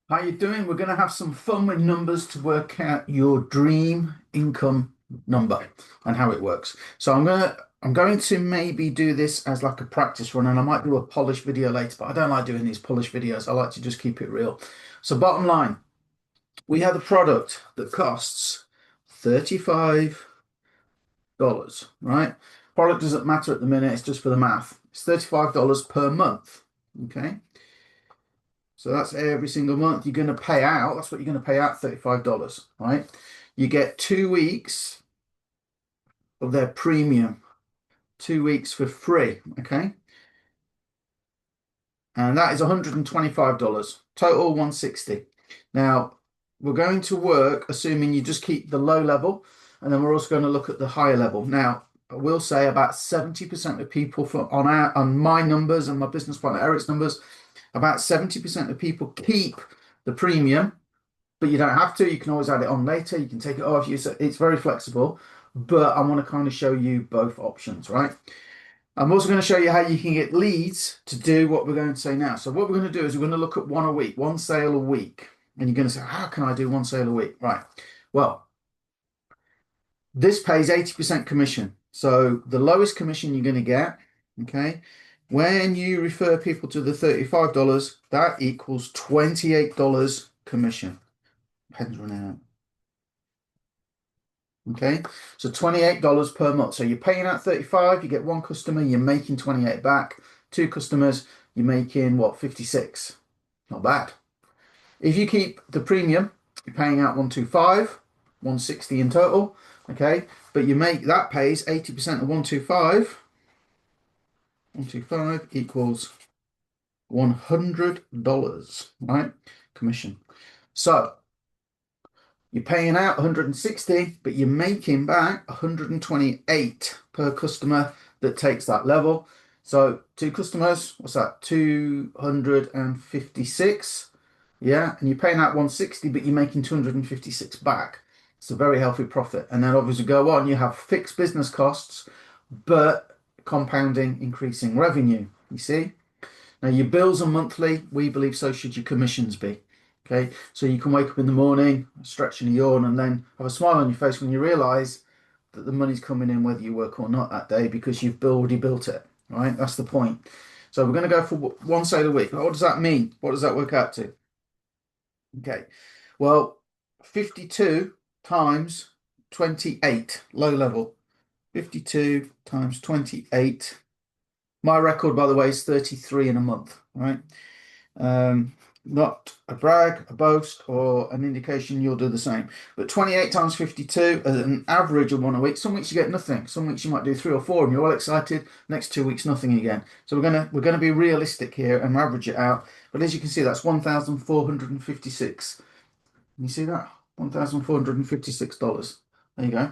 How you doing? We're going to have some fun with numbers to work out your dream income number and how it works. So I'm going to maybe do this as like a practice run, and I might do a polished video later, but I don't like doing these polished videos. I like to just keep it real. So bottom line, we have a product that costs $35, right? Product doesn't matter at the minute, it's just for the math. It's $35 per month. Okay. So that's every single month you're going to pay out. That's what you're going to pay out, $35, right? You get 2 weeks of their premium, 2 weeks for free, okay? And that is $125, total 160. Now, we're going to work assuming you just keep the low level, and then we're also going to look at the higher level. Now, I will say about 70% of people on my numbers and my business partner Eric's numbers, about 70% of people keep the premium, but you don't have to. You can always add it on later. You can take it off. It's very flexible, but I want to kind of show you both options, right? I'm also going to show you how you can get leads to do what we're going to say now. So what we're going to do is we're going to look at one a week, one sale a week. And you're going to say, how can I do one sale a week? Right. Well, this pays 80% commission. So the lowest commission you're going to get, okay, when you refer people to the $35, that equals $28 commission. Pen's running out. Okay, so $28 per month. So you're paying out 35, you get one customer, you're making 28 back. Two customers, you're making what, 56? Not bad. If you keep the premium, you're paying out 125, 160 in total. Okay, but you make that pays 80% of 125. 125 equals $100, right? Commission. So you're paying out 160, but you're making back 128 per customer that takes that level. So two customers, what's that? 256. Yeah, and you're paying out 160, but you're making 256 back. It's a very healthy profit. And then obviously go on, you have fixed business costs, but compounding, increasing revenue. You see? Now, your bills are monthly. We believe so should your commissions be. Okay, so you can wake up in the morning, stretch and yawn, and then have a smile on your face when you realize that the money's coming in whether you work or not that day because you've already built it. All right, that's the point. So we're going to go for one sale a week. What does that mean? What does that work out to? Okay, well, 52 times 28, low level. 52 times 28. My record, by the way, is 33 in a month. All right. Not a brag, a boast, or an indication you'll do the same. But 28 times 52 as an average of one a week. Some weeks you get nothing. Some weeks you might do three or four and you're all excited. Next 2 weeks, nothing again. So we're gonna be realistic here and average it out. But as you can see, that's 1,456. Can you see that? $1,456. There you go.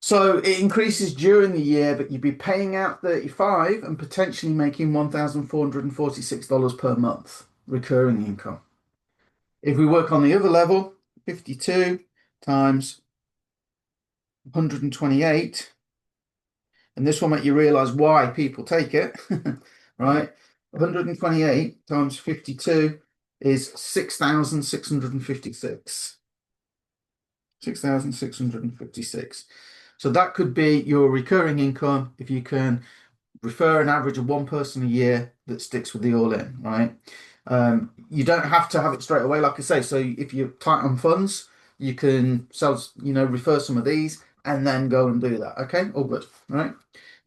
So it increases during the year, but you'd be paying out 35 and potentially making $1,446 per month recurring income. If we work on the other level, 52 times 128, and this will make you realize why people take it, right? 128 times 52 is 6,656. 6,656. So that could be your recurring income if you can refer an average of one person a year that sticks with the all in, right? You don't have to have it straight away, like I say. So if you're tight on funds, you can refer some of these and then go and do that. Okay, all good, right?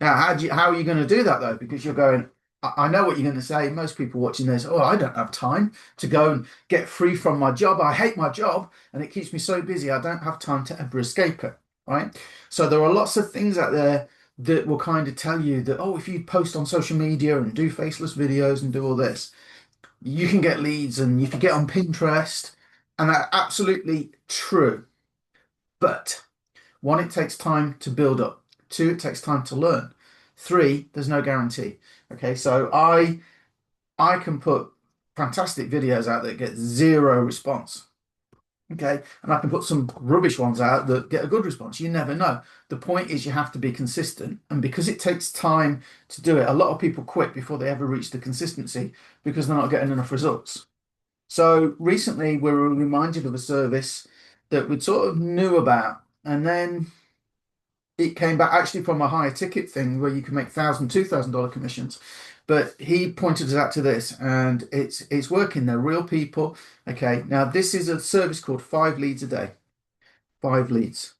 Now, how are you going to do that though? Because you're going, I know what you're going to say. Most people watching this, oh, I don't have time to go and get free from my job. I hate my job and it keeps me so busy. I don't have time to ever escape it, right? So there are lots of things out there that will kind of tell you that, oh, if you post on social media and do faceless videos and do all this, you can get leads and you can get on Pinterest. And that's absolutely true. But one, it takes time to build up. Two, it takes time to learn. Three, there's no guarantee. Okay, so I can put fantastic videos out that get zero response. Okay, and I can put some rubbish ones out that get a good response. You never know. The point is you have to be consistent. And because it takes time to do it, a lot of people quit before they ever reach the consistency because they're not getting enough results. So recently we were reminded of a service that we sort of knew about, and then it came back actually from a higher ticket thing where you can make $1,000, $2,000 commissions. But he pointed us out to this, and it's working. They're real people. Okay, now this is a service called 5 leads a day. 5 leads.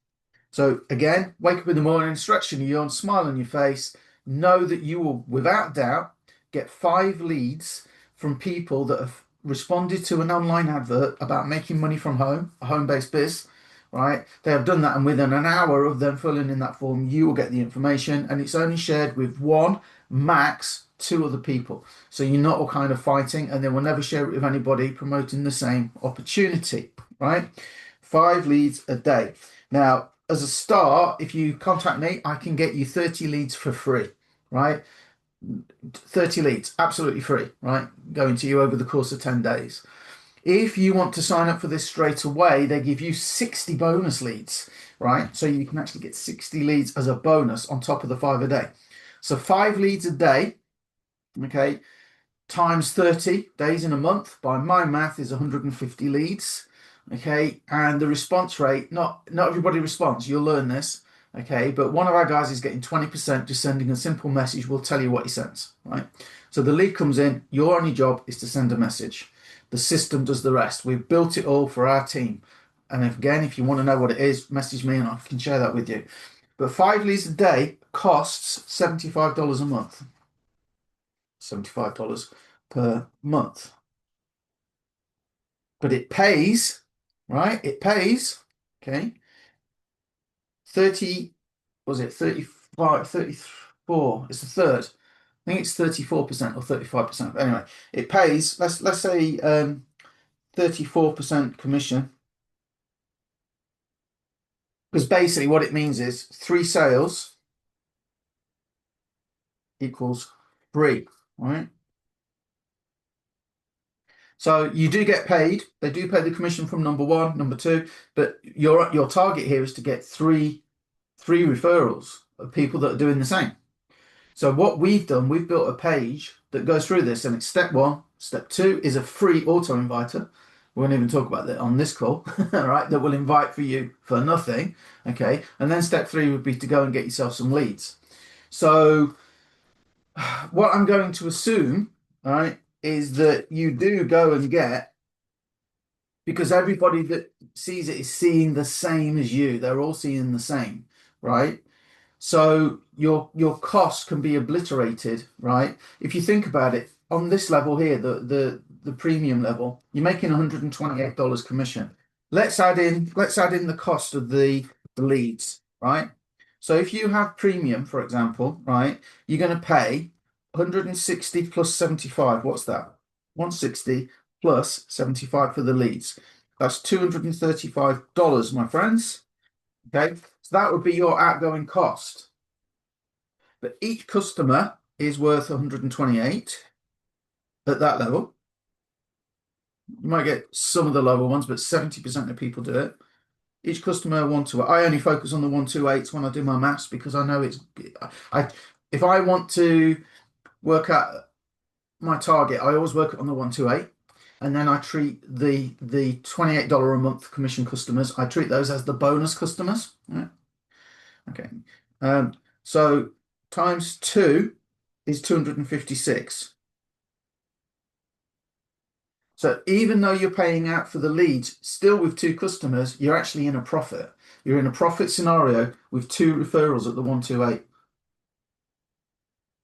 So again, wake up in the morning, stretching your yawn, smile on your face. Know that you will, without doubt, get 5 leads from people that have responded to an online advert about making money from home, a home-based biz, right? They have done that, and within an hour of them filling in that form, you will get the information, and it's only shared with one, max 2 other people. So you're not all kind of fighting, and they will never share it with anybody promoting the same opportunity, right? 5 leads a day. Now, as a start, if you contact me, I can get you 30 leads for free, right? 30 leads, absolutely free, right? Going to you over the course of 10 days. If you want to sign up for this straight away, they give you 60 bonus leads, right? So you can actually get 60 leads as a bonus on top of the 5 a day. So 5 leads a day, okay, times 30 days in a month, by my math, is 150 leads. Okay, and the response rate, not everybody responds, you'll learn this. Okay, but one of our guys is getting 20% just sending a simple message. We'll tell you what he sends, right? So the lead comes in, your only job is to send a message. The system does the rest. We've built it all for our team. And again, if you want to know what it is, message me and I can share that with you. But 5 leads a day costs $75 a month. $75 per month. But it pays, right? It pays, okay, 30, was it 35, 34? It's a third. I think it's 34% or 35%. Anyway, it pays, let's say 34% commission. Because basically what it means is 3 sales equals free, right? So you do get paid. They do pay the commission from number one, number two, but your target here is to get three referrals of people that are doing the same. So what we've done, we've built a page that goes through this, and it's step one. Step two is a free auto inviter. We won't even talk about that on this call, all right? That will invite for you for nothing, okay? And then step three would be to go and get yourself some leads. So what I'm going to assume, all right, is that you do go and get, because everybody that sees it is seeing the same as you. They're all seeing the same, right? So your cost can be obliterated, right? If you think about it, on this level here, the premium level, you're making $128 commission. Let's add in the cost of the leads, right? So if you have premium, for example, right, you're going to pay 160 plus 75. What's that? 160 plus 75 for the leads. That's $235, my friends. Okay, so that would be your outgoing cost. But each customer is worth 128 at that level. You might get some of the lower ones, but 70% of people do it. Each customer I only focus on the 128s when I do my maths because I know if I want to work out my target, I always work it on the 128. And then I treat the $28 a month commission customers, I treat those as the bonus customers. Right? Okay. So times 2 is 256. So even though you're paying out for the leads, still with 2 customers, you're actually in a profit. You're in a profit scenario with 2 referrals at the 128.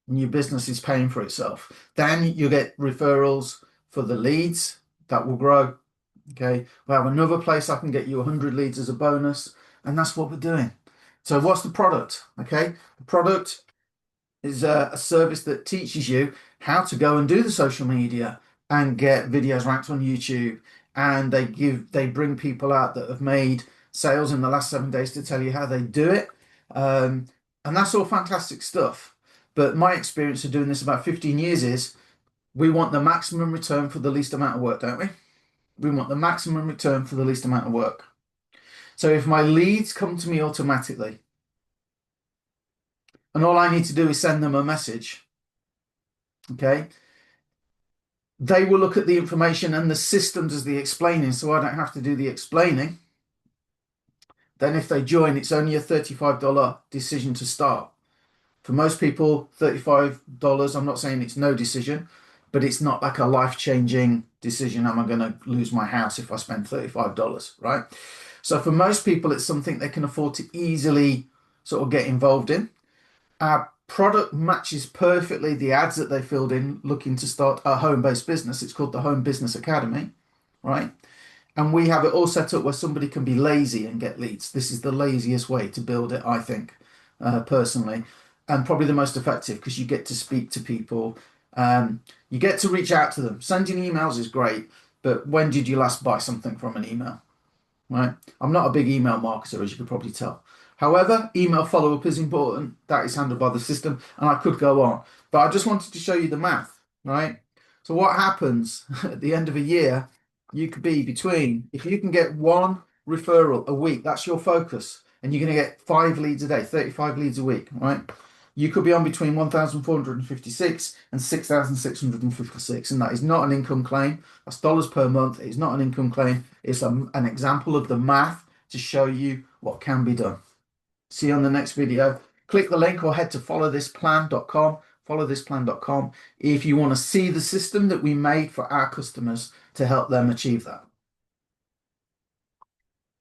And your business is paying for itself. Then you get referrals for the leads that will grow. Okay. We have another place I can get you 100 leads as a bonus. And that's what we're doing. So what's the product? Okay. The product is a service that teaches you how to go and do the social media and get videos ranked on YouTube. And they bring people out that have made sales in the last 7 days to tell you how they do it. And that's all fantastic stuff. But my experience of doing this about 15 years is we want the maximum return for the least amount of work, don't we? We want the maximum return for the least amount of work. So if my leads come to me automatically, and all I need to do is send them a message, okay, they will look at the information and the system does the explaining, so I don't have to do the explaining. Then if they join, it's only a $35 decision to start. For most people, $35, I'm not saying it's no decision, but it's not like a life-changing decision. Am I going to lose my house if I spend $35, right? So for most people, it's something they can afford to easily sort of get involved in. Our product matches perfectly the ads that they filled in looking to start a home-based business. It's called the Home Business Academy, right? And we have it all set up where somebody can be lazy and get leads. This is the laziest way to build it, I think, personally, and probably the most effective because you get to speak to people. You get to reach out to them. Sending emails is great, but when did you last buy something from an email? Right? I'm not a big email marketer, as you could probably tell. However, email follow-up is important. That is handled by the system, and I could go on. But I just wanted to show you the math, right? So what happens at the end of a year, you could be between, if you can get one referral a week, that's your focus, and you're going to get 5 leads a day, 35 leads a week, right? You could be on between 1,456 and 6,656, and that is not an income claim. That's dollars per month. It's not an income claim. It's an example of the math to show you what can be done. See you on the next video. Click the link or head to followthisplan.com, followthisplan.com, if you want to see the system that we made for our customers to help them achieve that.